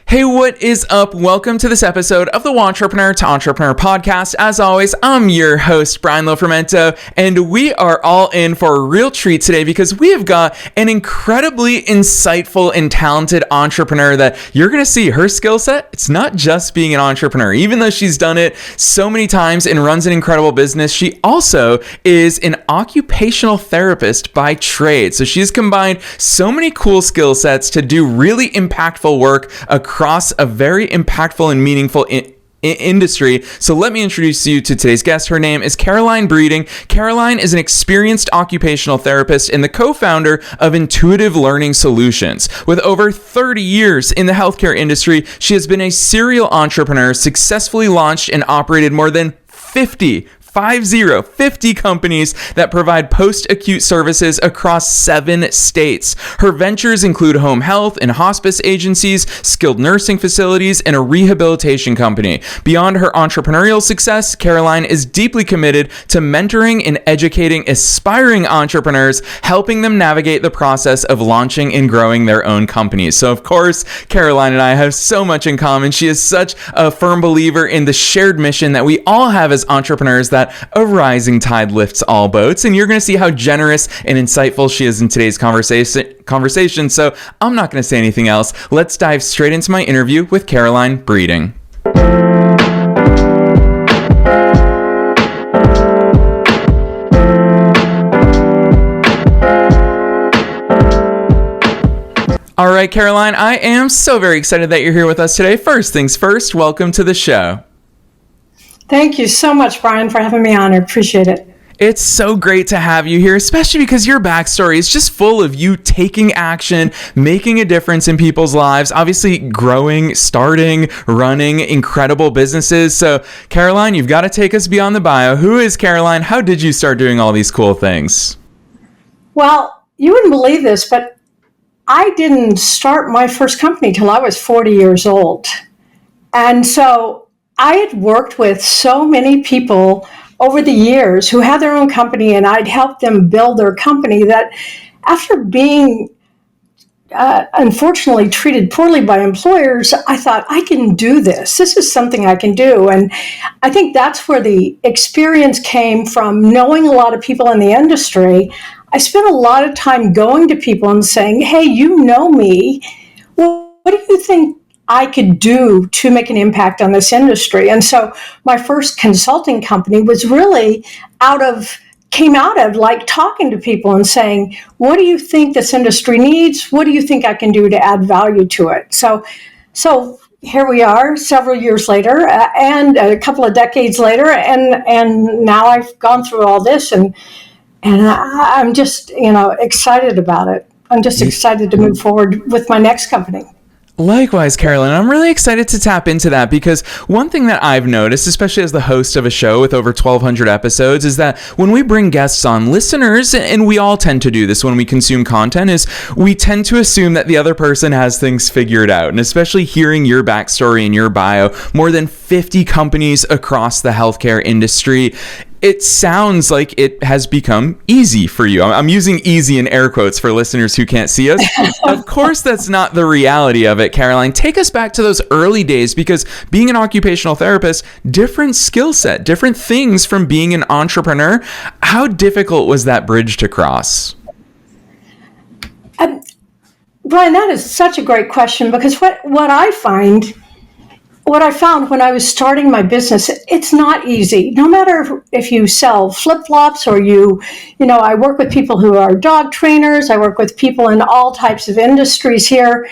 Hey, what is up? Welcome to this episode of the Entrepreneur to Entrepreneur podcast. As always, I'm your host, Brian Lofermento, and we are all in for a real treat today because we have got an incredibly insightful and talented entrepreneur that you're going to see her skill set. It's not just being an entrepreneur. Even though she's done it so many times and runs an incredible business, she also is an occupational therapist by trade. So she's combined so many cool skill sets to do really impactful work across a very impactful and meaningful industry. So let me introduce you to today's guest. Her name is Caroline Breeding. Caroline is an experienced occupational therapist and the co-founder of Intuitive Learning Solutions. With over 30 years in the healthcare industry, she has been a serial entrepreneur, successfully launched and operated more than 50 companies that provide post-acute services across 7 states. Her ventures include home health and hospice agencies, skilled nursing facilities, and a rehabilitation company. Beyond her entrepreneurial success, Caroline is deeply committed to mentoring and educating aspiring entrepreneurs, helping them navigate the process of launching and growing their own companies. So of course, Caroline and I have so much in common. She is such a firm believer in the shared mission that we all have as entrepreneurs, that a rising tide lifts all boats, and you're going to see how generous and insightful she is in today's conversation. So I'm not going to say anything else. Let's dive straight into my interview with Caroline Breeding. All right, Caroline, I am so very excited that you're here with us today. First things first, welcome to the show. Thank you so much, Brian, for having me on. I appreciate it. It's so great to have you here, especially because your backstory is just full of you taking action, making a difference in people's lives, obviously growing, starting, running incredible businesses. So, Caroline, you've got to take us beyond the bio. Who is Caroline? How did you start doing all these cool things? Well, you wouldn't believe this, but I didn't start my first company till I was 40 years old. And so I had worked with so many people over the years who had their own company, and I'd helped them build their company, that after being unfortunately treated poorly by employers, I thought, I can do this. This is something I can do. And I think that's where the experience came from, knowing a lot of people in the industry. I spent a lot of time going to people and saying, hey, you know me. Well, what do you think I could do to make an impact on this industry? And so my first consulting company was really came out of like talking to people and saying, what do you think this industry needs? What do you think I can do to add value to it? So here we are several years later, and a couple of decades later, and now I've gone through all this, and I'm just, excited about it. I'm just excited to move forward with my next company. Likewise, Caroline, I'm really excited to tap into that because one thing that I've noticed, especially as the host of a show with over 1,200 episodes, is that when we bring guests on, listeners, and we all tend to do this when we consume content, is we tend to assume that the other person has things figured out. And especially hearing your backstory and your bio, more than 50 companies across the healthcare industry, it sounds like it has become easy for you. I'm using easy in air quotes for listeners who can't see us. Of course, that's not the reality of it, Caroline. Take us back to those early days, because being an occupational therapist, different skill set, different things from being an entrepreneur. How difficult was that bridge to cross? Brian, that is such a great question, because what I found when I was starting my business, it's not easy. No matter if you sell flip-flops or I work with people who are dog trainers. I work with people in all types of industries here.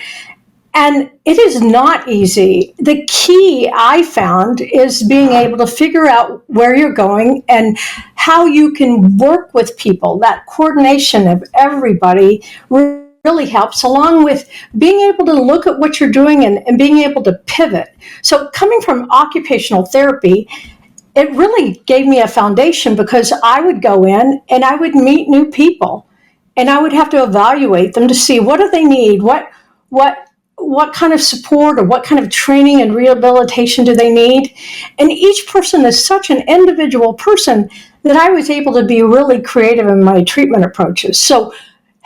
And it is not easy. The key I found is being able to figure out where you're going and how you can work with people. That coordination of everybody really helps, along with being able to look at what you're doing and being able to pivot. So coming from occupational therapy, it really gave me a foundation, because I would go in and I would meet new people, and I would have to evaluate them to see what do they need, what kind of support or what kind of training and rehabilitation do they need. And each person is such an individual person that I was able to be really creative in my treatment approaches. So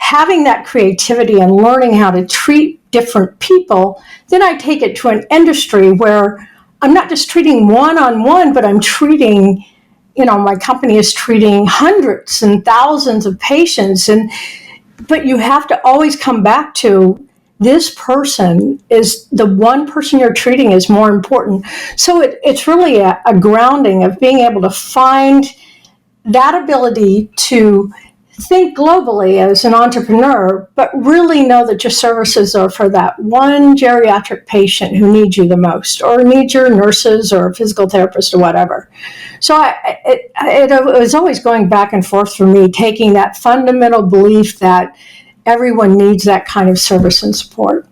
having that creativity and learning how to treat different people, then I take it to an industry where I'm not just treating one-on-one, but I'm treating, my company is treating hundreds and thousands of patients. But you have to always come back to this person is the one person you're treating is more important. So it's really a grounding of being able to find that ability to think globally as an entrepreneur, but really know that your services are for that one geriatric patient who needs you the most, or needs your nurses or physical therapist or whatever. So it was always going back and forth for me, taking that fundamental belief that everyone needs that kind of service and support.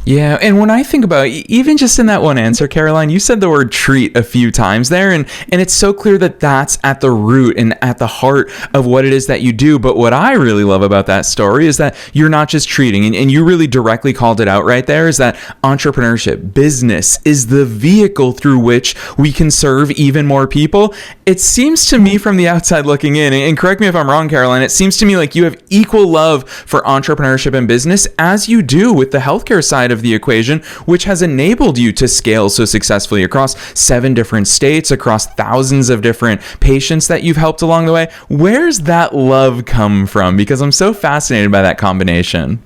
Yeah, and when I think about even just in that one answer, Caroline, you said the word treat a few times there, and it's so clear that that's at the root and at the heart of what it is that you do. But what I really love about that story is that you're not just treating, and you really directly called it out right there, is that entrepreneurship, business, is the vehicle through which we can serve even more people. It seems to me from the outside looking in, and correct me if I'm wrong, Caroline, it seems to me like you have equal love for entrepreneurship and business as you do with the healthcare side of the equation, which has enabled you to scale so successfully across 7 different states, across thousands of different patients that you've helped along the way. Where's that love come from? Because I'm so fascinated by that combination.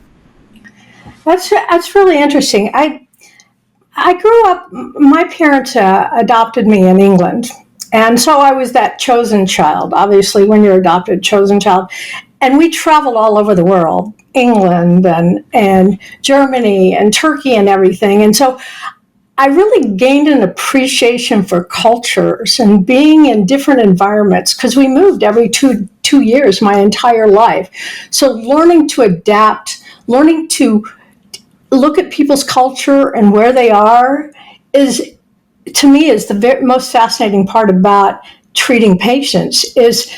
That's really interesting. I grew up, my parents adopted me in England. And so I was that chosen child, obviously, when you're adopted, chosen child. And we traveled all over the world, England and Germany and Turkey and everything. And so I really gained an appreciation for cultures and being in different environments, because we moved every two years my entire life. So learning to adapt, learning to look at people's culture and where they are is, to me, is the most fascinating part about treating patients, is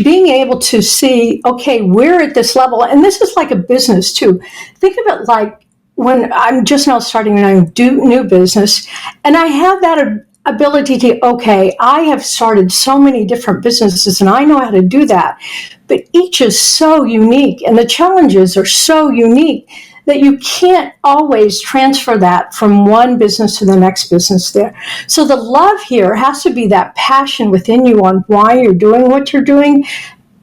being able to see, okay, we're at this level, and this is like a business too. Think of it like when I'm just now starting a new business, and I have that ability to, okay, I have started so many different businesses and I know how to do that, but each is so unique and the challenges are so unique that you can't always transfer that from one business to the next business there. So the love here has to be that passion within you on why you're doing what you're doing,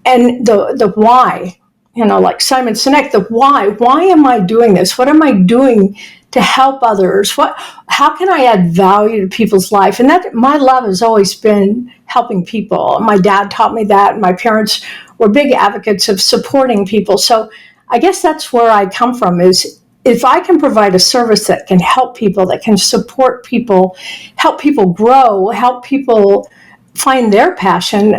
and the why, like Simon Sinek, the why am I doing this? What am I doing to help others? How can I add value to people's life? And that, my love has always been helping people. My dad taught me that. My parents were big advocates of supporting people. So I guess that's where I come from, is if I can provide a service that can help people, that can support people, help people grow, help people find their passion,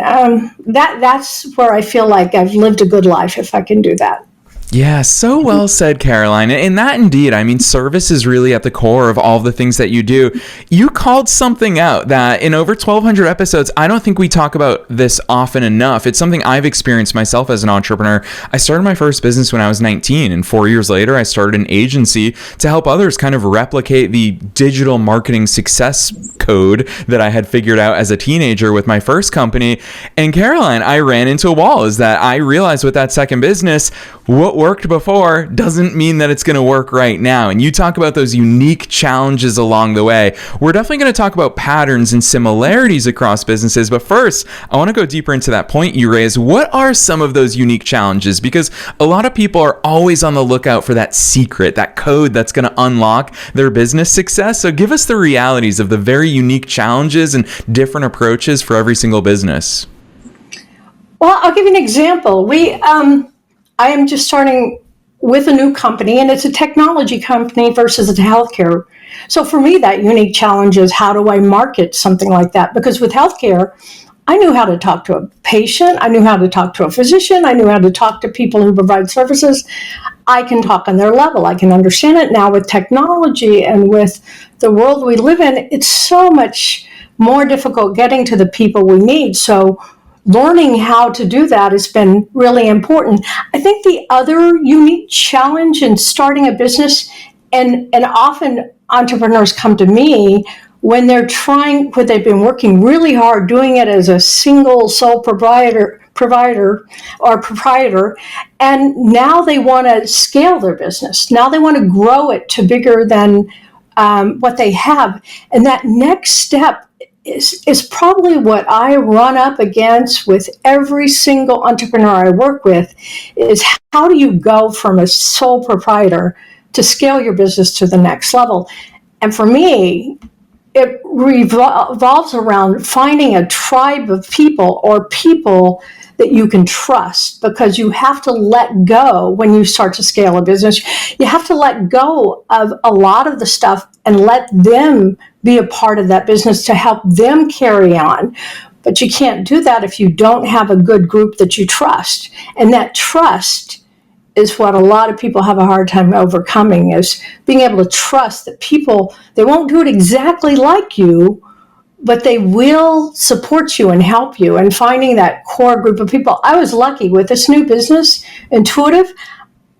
that's where I feel like I've lived a good life, if I can do that. Yeah, so well said, Caroline. And that indeed, I mean, service is really at the core of all the things that you do. You called something out that in over 1,200 episodes, I don't think we talk about this often enough. It's something I've experienced myself as an entrepreneur. I started my first business when I was 19, and 4 years later, I started an agency to help others kind of replicate the digital marketing success code that I had figured out as a teenager with my first company. And Caroline, I ran into a wall, is that I realized with that second business, what worked before doesn't mean that it's going to work right now. And you talk about those unique challenges along the way. We're definitely going to talk about patterns and similarities across businesses. But first, I want to go deeper into that point you raised. What are some of those unique challenges? Because a lot of people are always on the lookout for that secret, that code that's going to unlock their business success. So give us the realities of the very unique challenges and different approaches for every single business. Well, I'll give you an example. I am just starting with a new company, and it's a technology company versus a healthcare. So for me, that unique challenge is, how do I market something like that? Because with healthcare, I knew how to talk to a patient. I knew how to talk to a physician. I knew how to talk to people who provide services. I can talk on their level. I can understand it. Now with technology and with the world we live in, it's so much more difficult getting to the people we need. So learning how to do that has been really important. I think the other unique challenge in starting a business, and often entrepreneurs come to me when they've been working really hard, doing it as a single sole proprietor, provider or proprietor, and now they want to scale their business. Now they want to grow it to bigger than what they have. And that next step is probably what I run up against with every single entrepreneur I work with, is how do you go from a sole proprietor to scale your business to the next level? And for me, it revolves around finding a tribe of people, or people that you can trust, because you have to let go when you start to scale a business. You have to let go of a lot of the stuff and let them be a part of that business to help them carry on. But you can't do that if you don't have a good group that you trust. And that trust is what a lot of people have a hard time overcoming, is being able to trust that people, they won't do it exactly like you, but they will support you and help you, and finding that core group of people. I was lucky with this new business, Intuitive.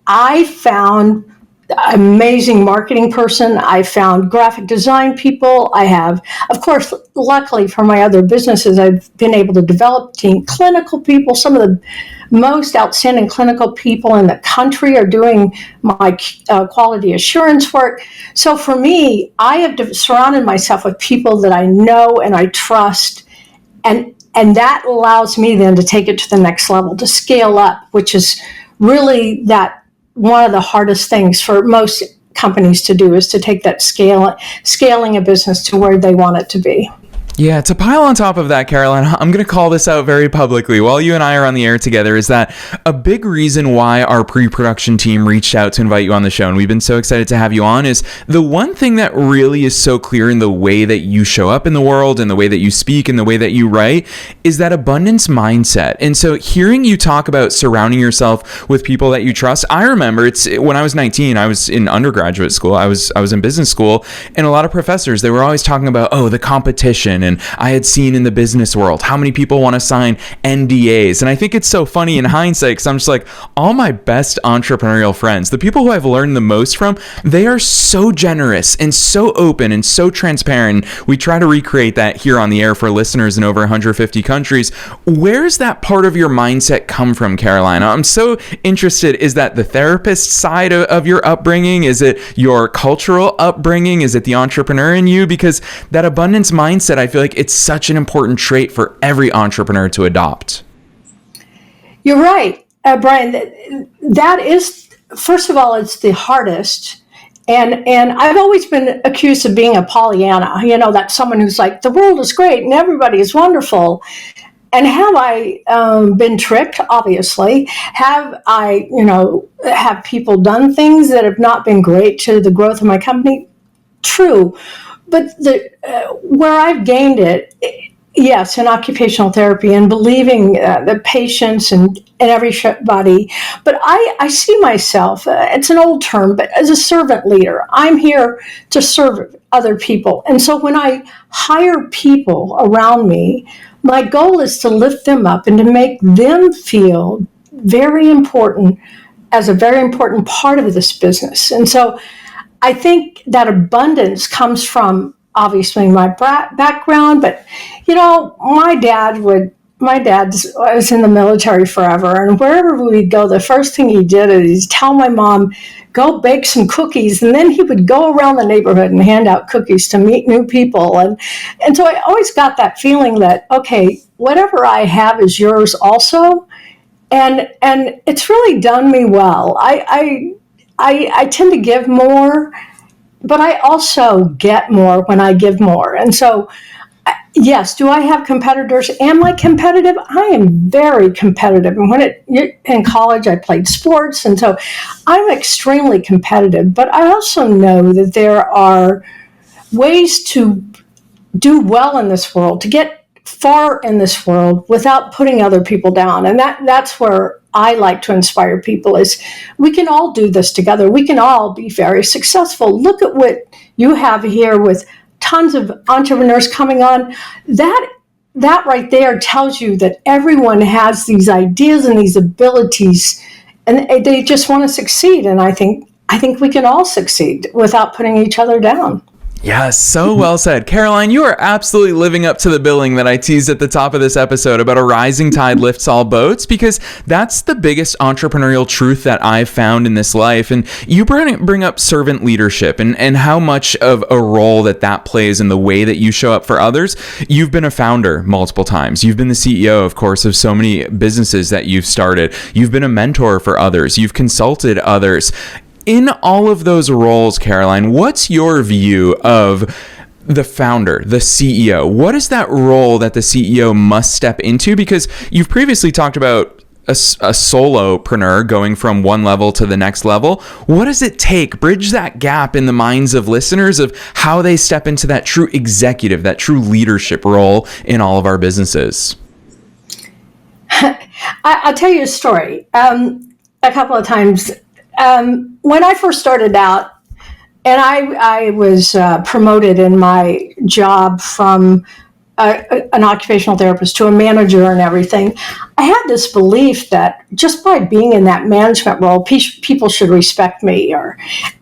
I found an amazing marketing person. I found graphic design people. I have, of course, luckily for my other businesses, I've been able to develop team clinical people. Some of the most outstanding clinical people in the country are doing my quality assurance work. So for me, I have surrounded myself with people that I know and I trust, and that allows me then to take it to the next level, to scale up, which is really that one of the hardest things for most companies to do, is to take that scaling a business to where they want it to be. Yeah, to pile on top of that, Caroline, I'm going to call this out very publicly while you and I are on the air together, is that a big reason why our pre-production team reached out to invite you on the show, and we've been so excited to have you on, is the one thing that really is so clear in the way that you show up in the world, and the way that you speak, and the way that you write, is that abundance mindset. And so hearing you talk about surrounding yourself with people that you trust, I remember when I was 19, I was in undergraduate school, I was in business school, and a lot of professors, they were always talking about, the competition. And I had seen in the business world how many people want to sign NDAs. And I think it's so funny in hindsight, because I'm just like, all my best entrepreneurial friends, the people who I've learned the most from, they are so generous and so open and so transparent. We try to recreate that here on the air for listeners in over 150 countries. Where's that part of your mindset come from, Carolina? I'm so interested. Is that the therapist side of your upbringing? Is it your cultural upbringing? Is it the entrepreneur in you? Because that abundance mindset, I feel like it's such an important trait for every entrepreneur to adopt. You're right, Brian. That is, first of all, it's the hardest. And I've always been accused of being a Pollyanna, that someone who's like, the world is great and everybody is wonderful. And have I been tricked? Obviously. Have I, have people done things that have not been great to the growth of my company? True. But where I've gained it, yes, in occupational therapy, and believing the patients and everybody. But I see myself, it's an old term, but as a servant leader. I'm here to serve other people. And so when I hire people around me, my goal is to lift them up and to make them feel very important, as a very important part of this business. And so I think that abundance comes from obviously my background, but my dad was in the military forever, and wherever we'd go, the first thing he did is tell my mom, go bake some cookies, and then he would go around the neighborhood and hand out cookies to meet new people, and so I always got that feeling that, okay, whatever I have is yours also, and it's really done me well. I tend to give more, but I also get more when I give more. And so, yes, do I have competitors? Am I competitive? I am very competitive. And in college, I played sports. And so I'm extremely competitive. But I also know that there are ways to do well in this world, to get far in this world without putting other people down. And that's where I like to inspire people, is we can all do this together. We can all be very successful. Look at what you have here with tons of entrepreneurs coming on. That right there tells you that everyone has these ideas and these abilities, and they just want to succeed. And I think we can all succeed without putting each other down. Yes, so well said. Caroline, you are absolutely living up to the billing that I teased at the top of this episode about a rising tide lifts all boats, because that's the biggest entrepreneurial truth that I've found in this life. And you bring up servant leadership and how much of a role that plays in the way that you show up for others. You've been a founder multiple times. You've been the CEO, of course, of so many businesses that you've started. You've been a mentor for others. You've consulted others. In all of those roles, Caroline, what's your view of the founder, the CEO? What is that role that the CEO must step into? Because you've previously talked about a solopreneur going from one level to the next level. What does it take? Bridge that gap in the minds of listeners of how they step into that true executive, that true leadership role in all of our businesses. I'll tell you a story. A couple of times. When I first started out, and I was promoted in my job from an occupational therapist to a manager and everything, I had this belief that just by being in that management role, people should respect me.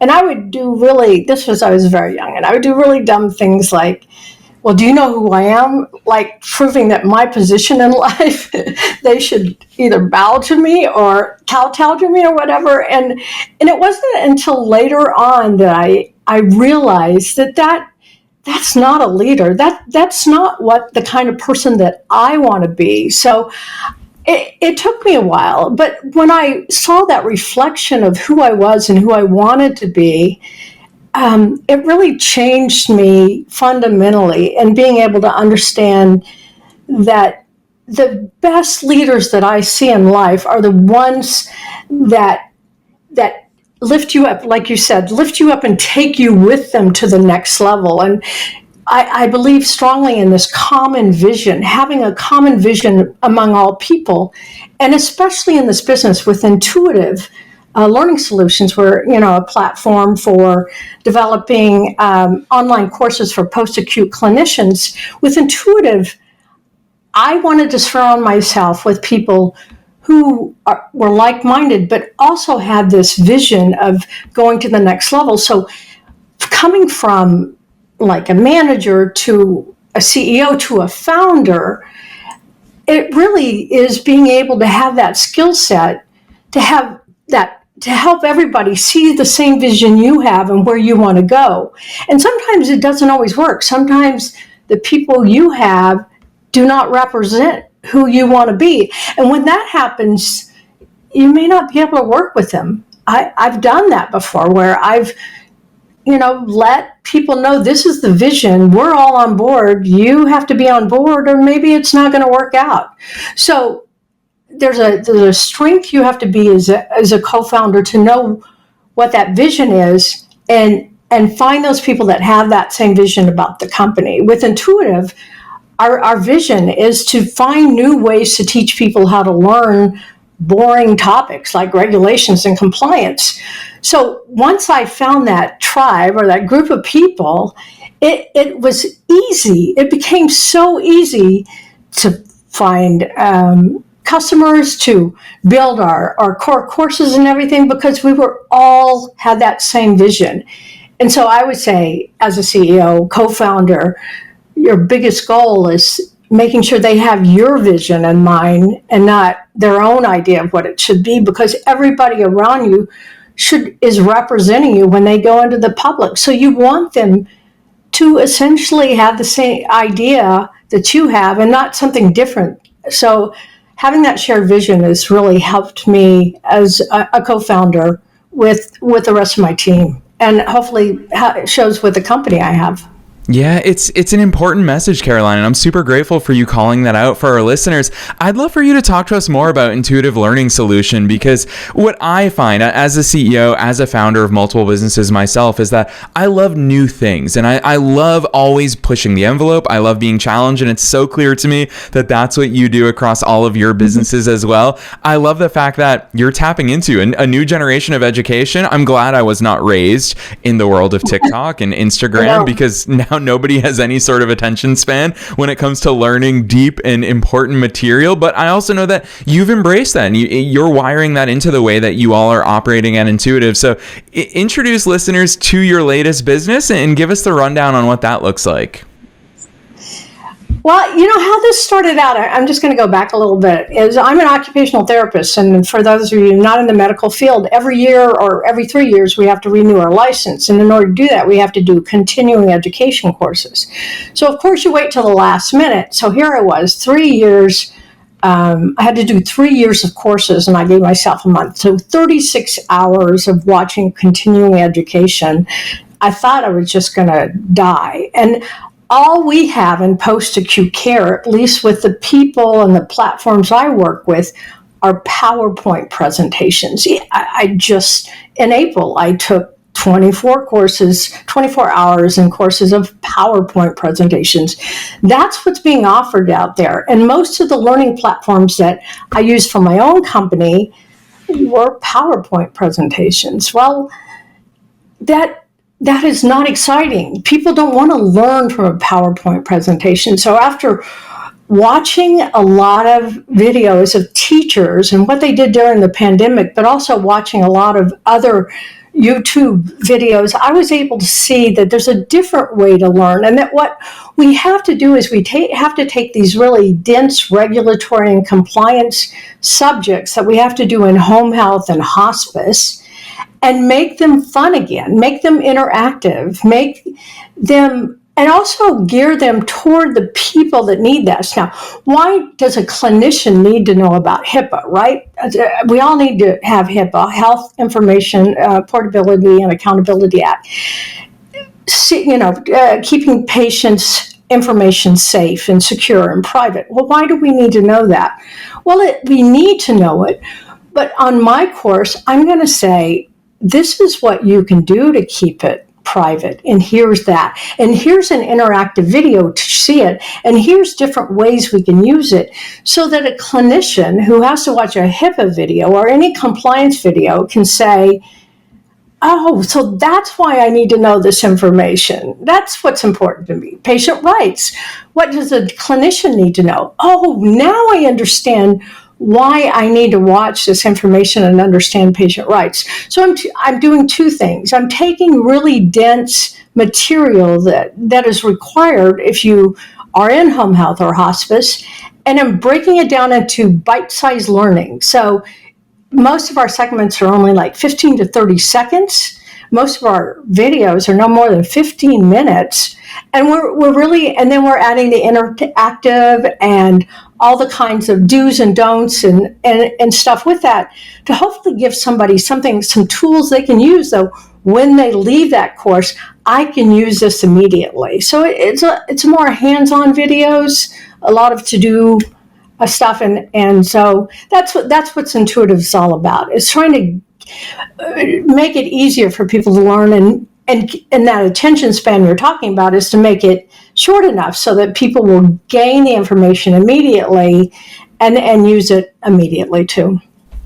And I would do I was very young, and I would do really dumb things like, well, do you know who I am? Like proving that my position in life, they should either bow to me or kowtow to me or whatever. And it wasn't until later on that I realized that's not a leader. That's not what the kind of person that I want to be. So it took me a while. But when I saw that reflection of who I was and who I wanted to be, it really changed me fundamentally, and being able to understand that the best leaders that I see in life are the ones that lift you up, like you said, lift you up and take you with them to the next level. And I believe strongly in this common vision, having a common vision among all people, and especially in this business with intuitive learning solutions. We're, a platform for developing online courses for post-acute clinicians. With Intuitive, I wanted to surround myself with people who were like-minded, but also had this vision of going to the next level. So coming from like a manager to a CEO to a founder, it really is being able to have that skill set, to help everybody see the same vision you have and where you want to go. And sometimes it doesn't always work. Sometimes the people you have do not represent who you want to be. And when that happens, you may not be able to work with them. I've done that before, where I've, let people know this is the vision. We're all on board. You have to be on board, or maybe it's not going to work out. So there's a strength you have to be as a co-founder to know what that vision is, and find those people that have that same vision about the company. With Intuitive, our vision is to find new ways to teach people how to learn boring topics like regulations and compliance. So once I found that tribe or that group of people, it was easy. It became so easy to find customers, to build our core courses and everything, because we were all had that same vision. And so I would say, as a CEO, co-founder, your biggest goal is making sure they have your vision in mind and not their own idea of what it should be, because everybody around you is representing you when they go into the public. So you want them to essentially have the same idea that you have and not something different. So having that shared vision has really helped me as a co-founder with the rest of my team, and hopefully it shows with the company I have. Yeah, it's an important message, Caroline, and I'm super grateful for you calling that out for our listeners. I'd love for you to talk to us more about Intuitive Learning Solution, because what I find as a CEO, as a founder of multiple businesses myself, is that I love new things, and I love always pushing the envelope. I love being challenged, and it's so clear to me that that's what you do across all of your businesses as well. I love the fact that you're tapping into a new generation of education. I'm glad I was not raised in the world of TikTok and Instagram, because now how nobody has any sort of attention span when it comes to learning deep and important material. But I also know that you've embraced that, and you're wiring that into the way that you all are operating at Intuitive. So introduce listeners to your latest business and give us the rundown on what that looks like. Well, how this started out, I'm just going to go back a little bit, is I'm an occupational therapist. And for those of you not in the medical field, every year or every 3 years, we have to renew our license. And in order to do that, we have to do continuing education courses. So, of course, you wait till the last minute. So here I was, 3 years. I had to do 3 years of courses, and I gave myself a month. So 36 hours of watching continuing education. I thought I was just going to die. And all we have in post-acute care, at least with the people and the platforms I work with, are PowerPoint presentations. In April, I took 24 hours in courses of PowerPoint presentations. That's what's being offered out there. And most of the learning platforms that I use for my own company were PowerPoint presentations. Well, that is not exciting. People don't want to learn from a PowerPoint presentation. So after watching a lot of videos of teachers and what they did during the pandemic, but also watching a lot of other YouTube videos, I was able to see that there's a different way to learn, and that what we have to do is have to take these really dense regulatory and compliance subjects that we have to do in home health and hospice, and make them fun again, make them interactive, make them, and also gear them toward the people that need this. Now, why does a clinician need to know about HIPAA, right? We all need to have HIPAA, Health Information Portability and Accountability Act. Keeping patients' information safe and secure and private. Well, why do we need to know that? Well, we need to know it, but on my course, I'm going to say, this is what you can do to keep it private, and here's that, and here's an interactive video to see it, and here's different ways we can use it, so that a clinician who has to watch a HIPAA video or any compliance video can say, oh, so that's why I need to know this information. That's what's important to me. Patient rights. What does a clinician need to know? Oh, now I understand why I need to watch this information and understand patient rights. So I'm doing two things. I'm taking really dense material that is required if you are in home health or hospice, and I'm breaking it down into bite-sized learning. So most of our segments are only like 15 to 30 seconds. Most of our videos are no more than 15 minutes. And we're really, and then we're adding the interactive and all the kinds of do's and don'ts and stuff with that to hopefully give somebody some tools they can use. So when they leave that course, I can use this immediately. So it's more hands-on videos, a lot of to-do stuff, and so that's what Intuitive is all about. It's trying to make it easier for people to learn, and that attention span you're talking about is to make it short enough so that people will gain the information immediately and use it immediately too.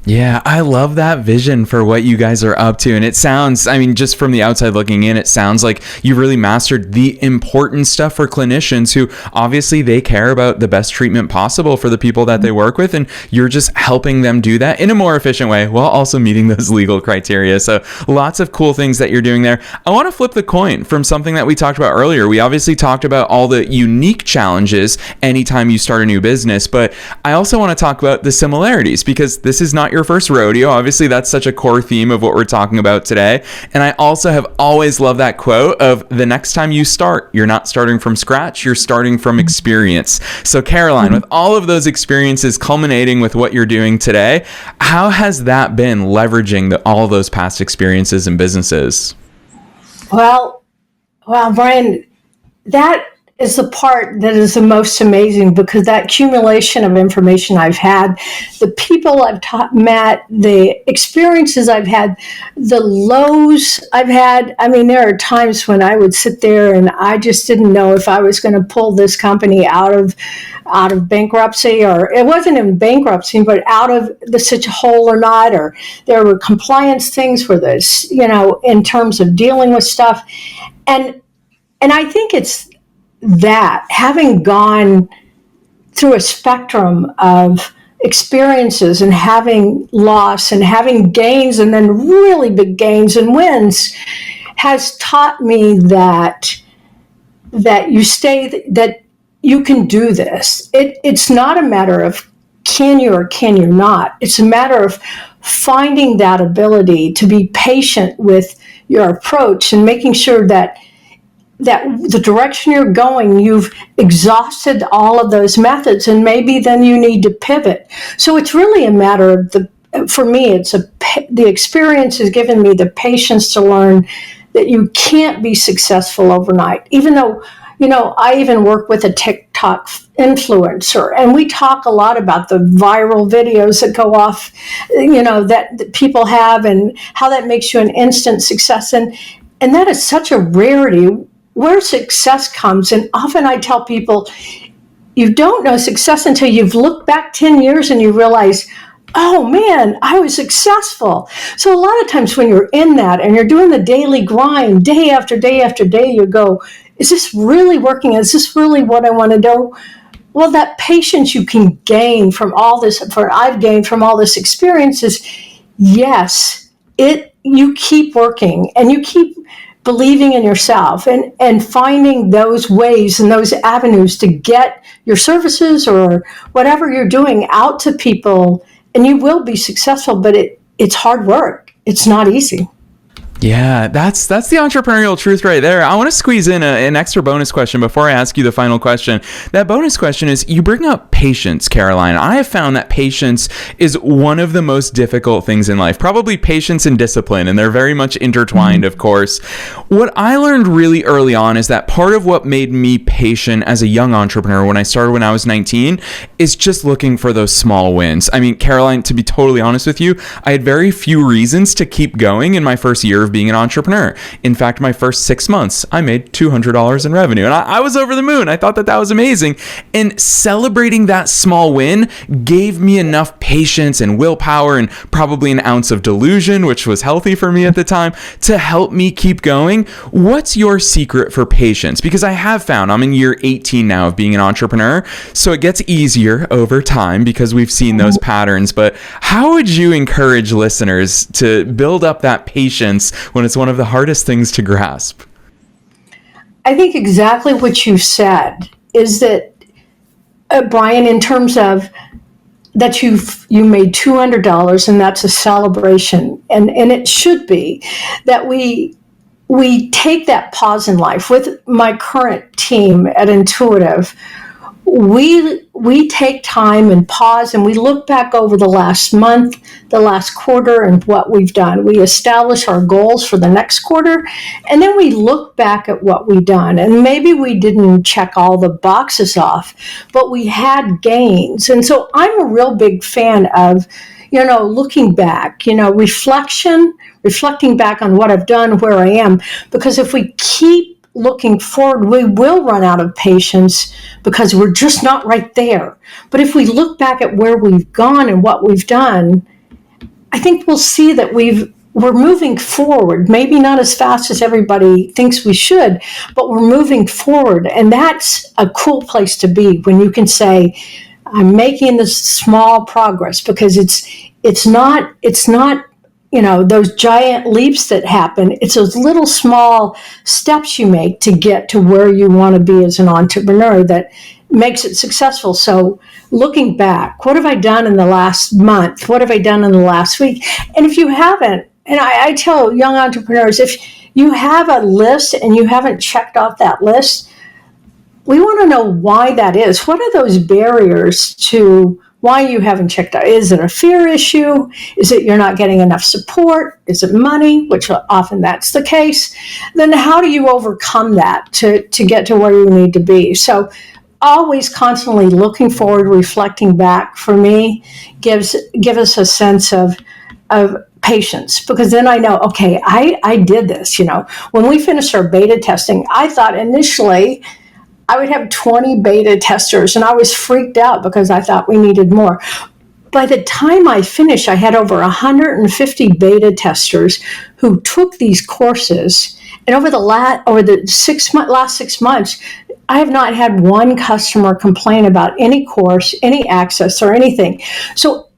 Yeah, I love that vision for what you guys are up to. And it sounds, I mean, just from the outside looking in, it sounds like you've really mastered the important stuff for clinicians who obviously they care about the best treatment possible for the people that they work with. And you're just helping them do that in a more efficient way while also meeting those legal criteria. So lots of cool things that you're doing there. I want to flip the coin from something that we talked about earlier. We obviously talked about all the unique challenges anytime you start a new business, but I also want to talk about the similarities, because this is not your first rodeo. Obviously, that's such a core theme of what we're talking about today. And I also have always loved that quote of the next time you start, you're not starting from scratch, you're starting from experience. So Caroline, with all of those experiences culminating with what you're doing today, how has that been leveraging all those past experiences in businesses? Well, Brian, that is the part that is the most amazing, because that accumulation of information I've had, the people I've met, the experiences I've had, the lows I've had. I mean, there are times when I would sit there and I just didn't know if I was going to pull this company out of bankruptcy, or it wasn't in bankruptcy, but out of such a hole or not, or there were compliance things for this, in terms of dealing with stuff. And And I think it's that, having gone through a spectrum of experiences and having loss and having gains and then really big gains and wins, has taught me that that you can do this. It's not a matter of can you or can you not. It's a matter of finding that ability to be patient with your approach and making sure that the direction you're going, you've exhausted all of those methods, and maybe then you need to pivot. So it's really a matter of for me, the experience has given me the patience to learn that you can't be successful overnight. Even though, I even work with a TikTok influencer, and we talk a lot about the viral videos that go off, that people have, and how that makes you an instant success. And that is such a rarity where success comes. And often I tell people, you don't know success until you've looked back 10 years and you realize, oh man, I was successful. So a lot of times when you're in that and you're doing the daily grind, day after day after day, you go, is this really working? Is this really what I want to do? Well, that patience you can gain from all this, I've gained from all this experience is, yes, you keep working and you keep believing in yourself and finding those ways and those avenues to get your services or whatever you're doing out to people, and you will be successful, but it's hard work. It's not easy. Yeah, that's the entrepreneurial truth right there. I want to squeeze in an extra bonus question before I ask you the final question. That bonus question is, you bring up patience, Caroline. I have found that patience is one of the most difficult things in life, probably patience and discipline, and they're very much intertwined, of course. What I learned really early on is that part of what made me patient as a young entrepreneur when I started when I was 19 is just looking for those small wins. I mean, Caroline, to be totally honest with you, I had very few reasons to keep going in my first year of being an entrepreneur. In fact, my first 6 months, I made $200 in revenue, and I was over the moon. I thought that was amazing. And celebrating that small win gave me enough patience and willpower and probably an ounce of delusion, which was healthy for me at the time, to help me keep going. What's your secret for patience? Because I have found, I'm in year 18 now of being an entrepreneur, so it gets easier over time because we've seen those patterns. But how would you encourage listeners to build up that patience when it's one of the hardest things to grasp? I think exactly what you said is that, Brian, in terms of that you made $200 and that's a celebration, and it should be that we take that pause in life. With my current team at Intuitive, we take time and pause, and we look back over the last month, the last quarter, and what we've done. We establish our goals for the next quarter, and then we look back at what we've done. And maybe we didn't check all the boxes off, but we had gains. And so I'm a real big fan of, looking back, reflecting back on what I've done, where I am, because if we keep looking forward, we will run out of patience because we're just not right there. But if we look back at where we've gone and what we've done, I think we'll see that we're moving forward, maybe not as fast as everybody thinks we should, but we're moving forward. And that's a cool place to be, when you can say, I'm making this small progress, because it's not those giant leaps that happen. It's those little small steps you make to get to where you want to be as an entrepreneur that makes it successful. So looking back, what have I done in the last month? What have I done in the last week? And if you haven't, and I tell young entrepreneurs, if you have a list and you haven't checked off that list, we want to know why that is. What are those barriers to why you haven't checked out? Is it a fear issue? Is it you're not getting enough support? Is it money, which often that's the case? Then how do you overcome that to get to where you need to be? So always constantly looking forward, reflecting back, for me, give us a sense of patience, because then I know, okay, I did this. When we finished our beta testing, I thought initially I would have 20 beta testers, and I was freaked out because I thought we needed more. By the time I finished, I had over 150 beta testers who took these courses And over the last 6 months, I have not had one customer complain about any course, any access, or anything. So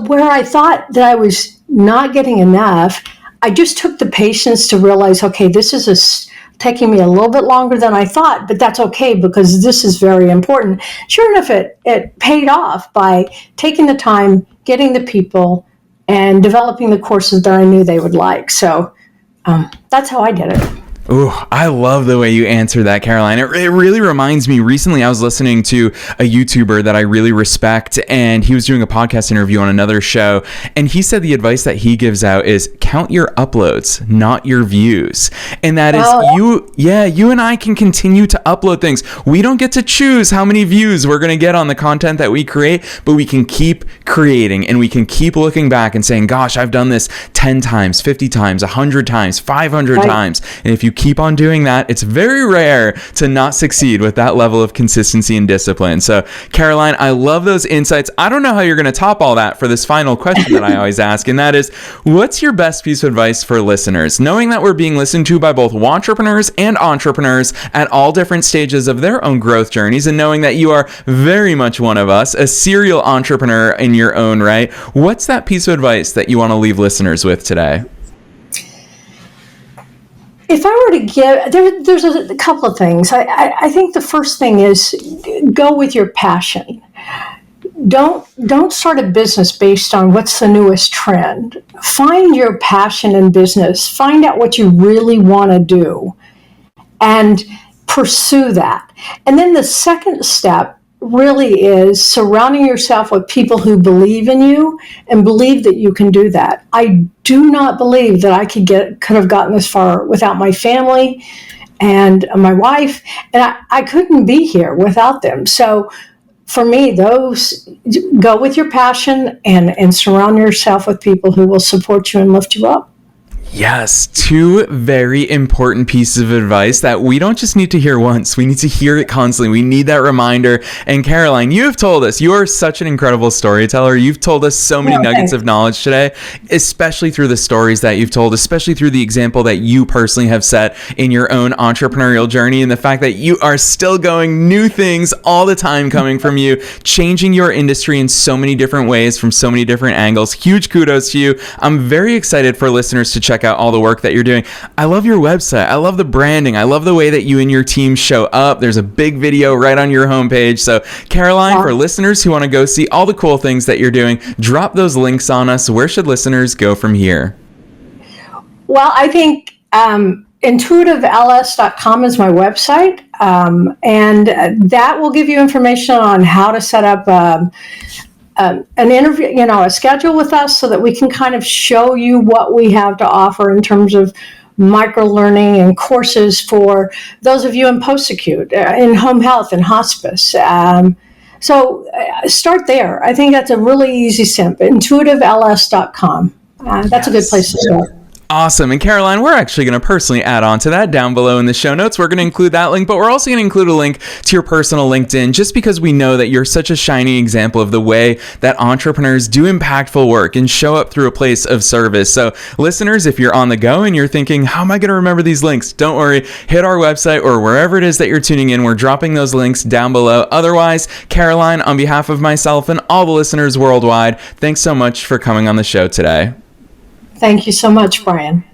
where I thought that I was not getting enough, I just took the patience to realize, okay, this is taking me a little bit longer than I thought, but that's okay because this is very important. Sure enough, it paid off by taking the time, getting the people, and developing the courses that I knew they would like. So that's how I did it. Ooh, I love the way you answer that, Caroline. It really reminds me, recently I was listening to a YouTuber that I really respect, and he was doing a podcast interview on another show, and he said the advice that he gives out is count your uploads, not your views. And that is you and I can continue to upload things. We don't get to choose how many views we're going to get on the content that we create, but we can keep creating, and we can keep looking back and saying, gosh, I've done this 10 times, 50 times, 100 times, 500 times. And if you keep on doing that, it's very rare to not succeed with that level of consistency and discipline. So, Caroline, I love those insights. I don't know how you're going to top all that for this final question that I always ask, and that is, what's your best piece of advice for listeners? Knowing that we're being listened to by both wantrepreneurs and entrepreneurs at all different stages of their own growth journeys, and knowing that you are very much one of us, a serial entrepreneur in your own right, what's that piece of advice that you want to leave listeners with today? If I were to give, there's a couple of things. I think the first thing is go with your passion. Don't start a business based on what's the newest trend. Find your passion in business. Find out what you really want to do and pursue that. And then the second step really is surrounding yourself with people who believe in you and believe that you can do that. I do not believe that I could have gotten this far without my family and my wife, and I couldn't be here without them. So for me, those go with your passion and surround yourself with people who will support you and lift you up. Yes, two very important pieces of advice that we don't just need to hear once. We need to hear it constantly. We need that reminder. And Caroline, you have told us, you are such an incredible storyteller. You've told us so many nuggets of knowledge today, especially through the stories that you've told, especially through the example that you personally have set in your own entrepreneurial journey, and the fact that you are still going new things all the time coming from you, changing your industry in so many different ways from so many different angles. Huge kudos to you. I'm very excited for listeners to check out all the work that you're doing. I love your website. I love the branding. I love the way that you and your team show up. There's a big video right on your homepage. So, Caroline, for listeners who want to go see all the cool things that you're doing, drop those links on us. Where should listeners go from here? Well, I think intuitivels.com is my website, and that will give you information on how to set up an interview, a schedule with us so that we can kind of show you what we have to offer in terms of micro-learning and courses for those of you in post-acute, in home health and hospice. So start there. I think that's a really easy step, intuitivels.com. That's a good place to start. Awesome. And Caroline, we're actually going to personally add on to that down below in the show notes. We're going to include that link, but we're also going to include a link to your personal LinkedIn, just because we know that you're such a shining example of the way that entrepreneurs do impactful work and show up through a place of service. So listeners, if you're on the go and you're thinking, how am I going to remember these links? Don't worry. Hit our website or wherever it is that you're tuning in. We're dropping those links down below. Otherwise, Caroline, on behalf of myself and all the listeners worldwide, thanks so much for coming on the show today. Thank you so much, Brian.